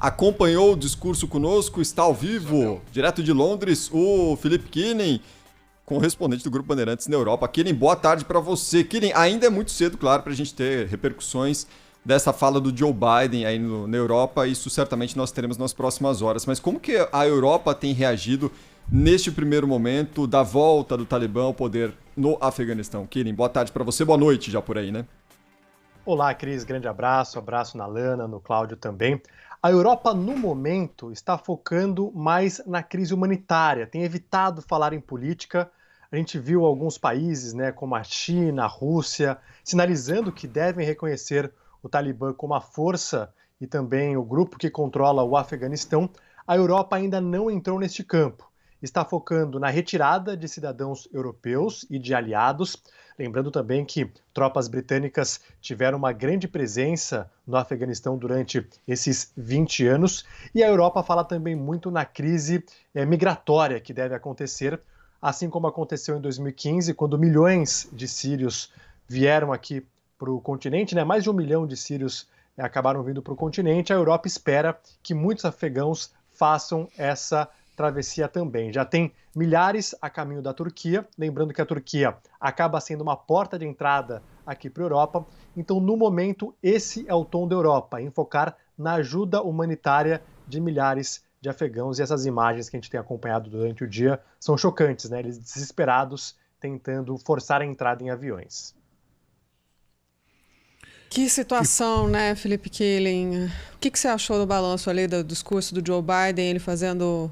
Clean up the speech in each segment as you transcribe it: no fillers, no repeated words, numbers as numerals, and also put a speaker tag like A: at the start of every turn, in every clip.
A: acompanhou o discurso conosco, está ao vivo, direto de Londres, o Felipe Killing, correspondente do Grupo Bandeirantes na Europa. Killing, boa tarde para você. Killing, ainda é muito cedo, claro, para a gente ter repercussões dessa fala do Joe Biden aí na Europa. Isso certamente nós teremos nas próximas horas. Mas como que a Europa tem reagido neste primeiro momento da volta do Talibã ao poder no Afeganistão? Killing, boa tarde para você, boa noite já por aí, né?
B: Olá, Cris, grande abraço na Lana, no Cláudio também. A Europa, no momento, está focando mais na crise humanitária, tem evitado falar em política. A gente viu alguns países, né, como a China, a Rússia, sinalizando que devem reconhecer o Talibã como a força e também o grupo que controla o Afeganistão. A Europa ainda não entrou neste campo. Está focando na retirada de cidadãos europeus e de aliados. Lembrando também que tropas britânicas tiveram uma grande presença no Afeganistão durante esses 20 anos. E a Europa fala também muito na crise migratória que deve acontecer, assim como aconteceu em 2015, quando milhões de sírios vieram aqui para o continente, né? Mais de 1 milhão de sírios acabaram vindo para o continente. A Europa espera que muitos afegãos façam essa travessia também. Já tem milhares a caminho da Turquia, lembrando que a Turquia acaba sendo uma porta de entrada aqui para a Europa. Então, no momento, esse é o tom da Europa, em focar na ajuda humanitária de milhares de afegãos. E essas imagens que a gente tem acompanhado durante o dia são chocantes, né? Eles desesperados tentando forçar a entrada em aviões.
C: Que situação, né, Felipe Killing? O que você achou do balanço ali do discurso do Joe Biden, ele fazendo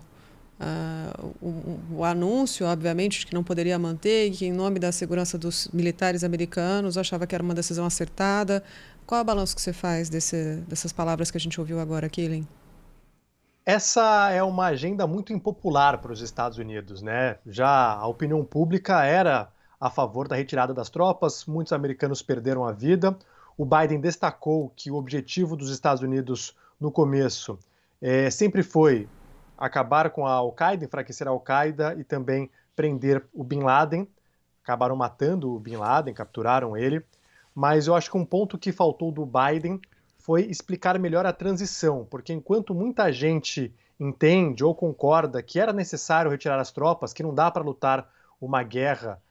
C: o anúncio, obviamente, de que não poderia manter, que em nome da segurança dos militares americanos achava que era uma decisão acertada. Qual é o balanço que você faz dessas palavras que a gente ouviu agora, Killing?
B: Essa é uma agenda muito impopular para os Estados Unidos, né? Já a opinião pública era a favor da retirada das tropas, muitos americanos perderam a vida. O Biden destacou que o objetivo dos Estados Unidos no começo sempre foi acabar com a Al-Qaeda, enfraquecer a Al-Qaeda e também prender o Bin Laden. Acabaram matando o Bin Laden, capturaram ele. Mas eu acho que um ponto que faltou do Biden foi explicar melhor a transição, porque enquanto muita gente entende ou concorda que era necessário retirar as tropas, que não dá para lutar uma guerra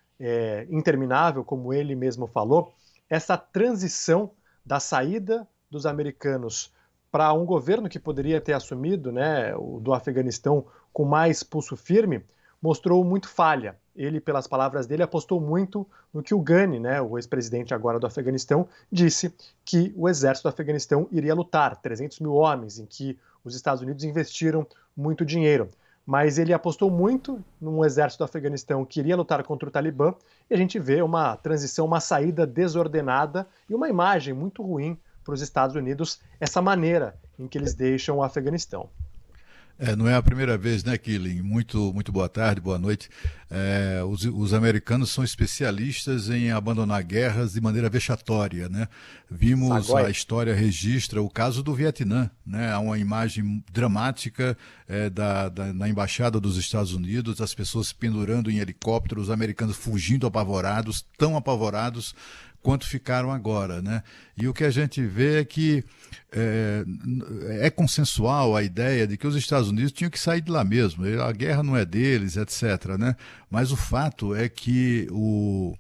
B: interminável, como ele mesmo falou, essa transição da saída dos americanos para um governo que poderia ter assumido, né, o do Afeganistão com mais pulso firme, mostrou muito falha. Ele, pelas palavras dele, apostou muito no que o Ghani, né, o ex-presidente agora do Afeganistão, disse que o exército do Afeganistão iria lutar, 300 mil homens, em que os Estados Unidos investiram muito dinheiro. Mas ele apostou muito num exército do Afeganistão que iria lutar contra o Talibã, e a gente vê uma transição, uma saída desordenada e uma imagem muito ruim para os Estados Unidos, essa maneira em que eles deixam o Afeganistão.
D: Não é a primeira vez, né, Killing? Muito boa tarde, boa noite. Os americanos são especialistas em abandonar guerras de maneira vexatória, né? Vimos, a história registra o caso do Vietnã, né? Há uma imagem dramática na embaixada dos Estados Unidos, as pessoas se pendurando em helicópteros, os americanos fugindo apavorados, tão apavorados quanto ficaram agora, né? E o que a gente vê é que é consensual a ideia de que os Estados Unidos tinham que sair de lá mesmo, a guerra não é deles, etc., né? Mas o fato é que o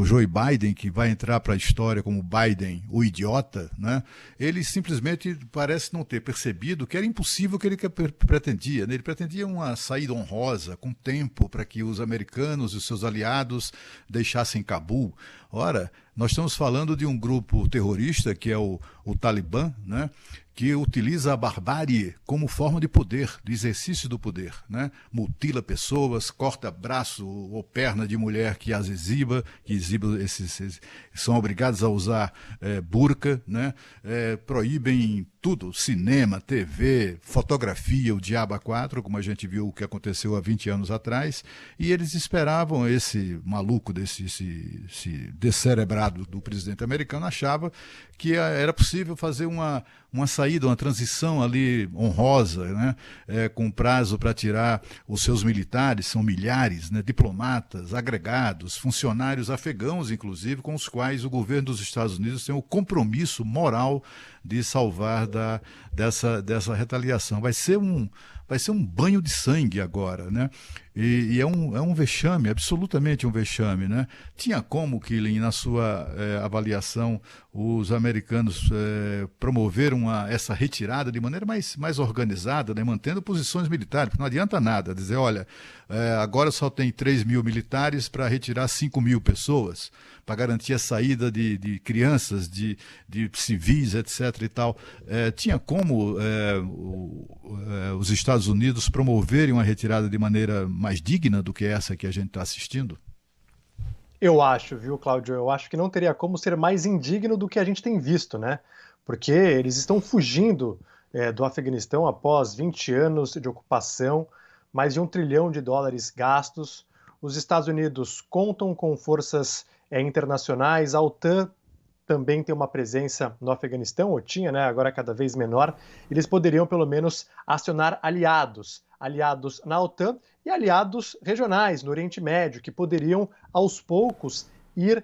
D: Joe Biden, que vai entrar para a história como Biden, o idiota, né? Ele simplesmente parece não ter percebido que era impossível o que ele pretendia, né? Ele pretendia uma saída honrosa, com tempo, para que os americanos e os seus aliados deixassem Cabul. Ora, nós estamos falando de um grupo terrorista, que é o Talibã, né? Que utiliza a barbárie como forma de poder, de exercício do poder, né? Mutila pessoas, corta braço ou perna de mulher que as exiba, são obrigados a usar burca, né? Proíbem tudo, cinema, TV, fotografia, o diabo a quatro, como a gente viu o que aconteceu há 20 anos atrás, e eles esperavam esse maluco, esse descerebrado do presidente americano, achava que era possível fazer uma uma saída, uma transição ali honrosa, né? Com prazo para tirar os seus militares, são milhares, né? Diplomatas, agregados, funcionários afegãos, inclusive, com os quais o governo dos Estados Unidos tem o compromisso moral de salvar dessa retaliação. Vai ser um banho de sangue agora, né? E é um vexame, absolutamente um vexame, né? Tinha como, Killing, na sua avaliação, os americanos promoveram essa retirada de maneira mais organizada, né? Mantendo posições militares, porque não adianta nada dizer, olha, agora só tem 3 mil militares para retirar 5 mil pessoas, para garantir a saída de crianças, de civis, etc. e tal. Tinha como os Estados Unidos promoverem uma retirada de maneira mais digna do que essa que a gente está assistindo?
B: Eu acho, viu, Cláudio? Eu acho que não teria como ser mais indigno do que a gente tem visto, né? Porque eles estão fugindo do Afeganistão após 20 anos de ocupação, mais de $1 trilhão gastos. Os Estados Unidos contam com forças internacionais, a OTAN também tem uma presença no Afeganistão, ou tinha, né? Agora cada vez menor. Eles poderiam, pelo menos, acionar aliados na OTAN e aliados regionais no Oriente Médio, que poderiam, aos poucos, ir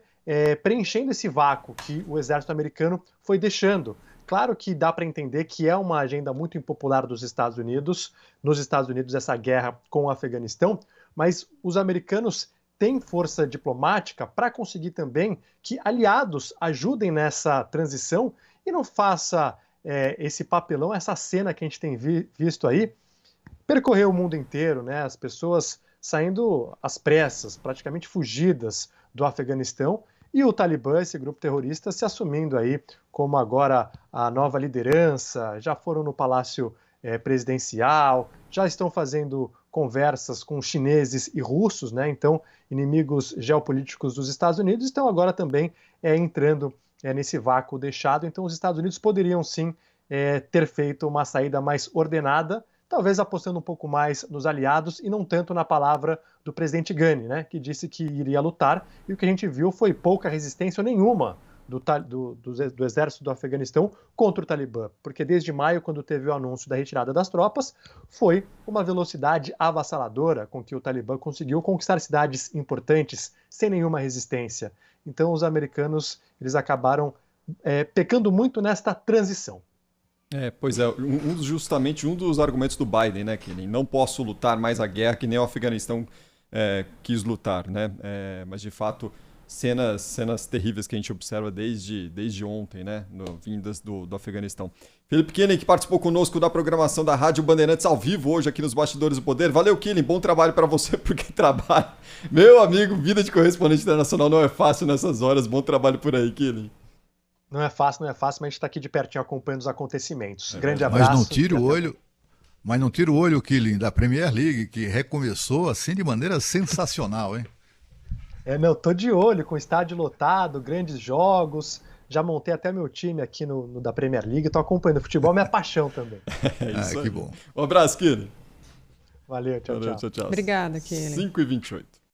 B: preenchendo esse vácuo que o exército americano foi deixando. Claro que dá para entender que é uma agenda muito impopular dos Estados Unidos, nos Estados Unidos, essa guerra com o Afeganistão, mas os americanos têm força diplomática para conseguir também que aliados ajudem nessa transição e não faça esse papelão, essa cena que a gente tem visto aí, percorrer o mundo inteiro, né? As pessoas saindo às pressas, praticamente fugidas do Afeganistão, e o Talibã, esse grupo terrorista, se assumindo aí como agora a nova liderança, já foram no Palácio Presidencial, já estão fazendo conversas com chineses e russos, né? Então, inimigos geopolíticos dos Estados Unidos estão agora também entrando nesse vácuo deixado. Então, os Estados Unidos poderiam sim ter feito uma saída mais ordenada, talvez apostando um pouco mais nos aliados e não tanto na palavra do presidente Ghani, né, que disse que iria lutar, e o que a gente viu foi pouca resistência nenhuma do exército do Afeganistão contra o Talibã, porque desde maio, quando teve o anúncio da retirada das tropas, foi uma velocidade avassaladora com que o Talibã conseguiu conquistar cidades importantes sem nenhuma resistência. Então os americanos eles acabaram pecando muito nesta transição.
A: Pois é, justamente um dos argumentos do Biden, né, que não posso lutar mais a guerra que nem o Afeganistão quis lutar, né, mas de fato cenas terríveis que a gente observa desde ontem, né, vindas do Afeganistão. Felipe Killing, que participou conosco da programação da Rádio Bandeirantes ao vivo hoje aqui nos Bastidores do Poder. Valeu, Killing, bom trabalho para você, porque trabalho. Meu amigo, vida de correspondente internacional não é fácil nessas horas, bom trabalho por aí, Killing.
B: Não é fácil, mas a gente está aqui de pertinho acompanhando os acontecimentos. Grande abraço.
D: Mas não tira o olho, Killing, da Premier League, que recomeçou assim de maneira sensacional, hein?
B: Não, tô de olho, com o estádio lotado, grandes jogos. Já montei até meu time aqui no da Premier League. Tô acompanhando futebol, minha paixão também.
A: Isso
D: que bom.
A: Um abraço, Killing.
B: Valeu, tchau.
C: Obrigada, Killing.
A: 5h28.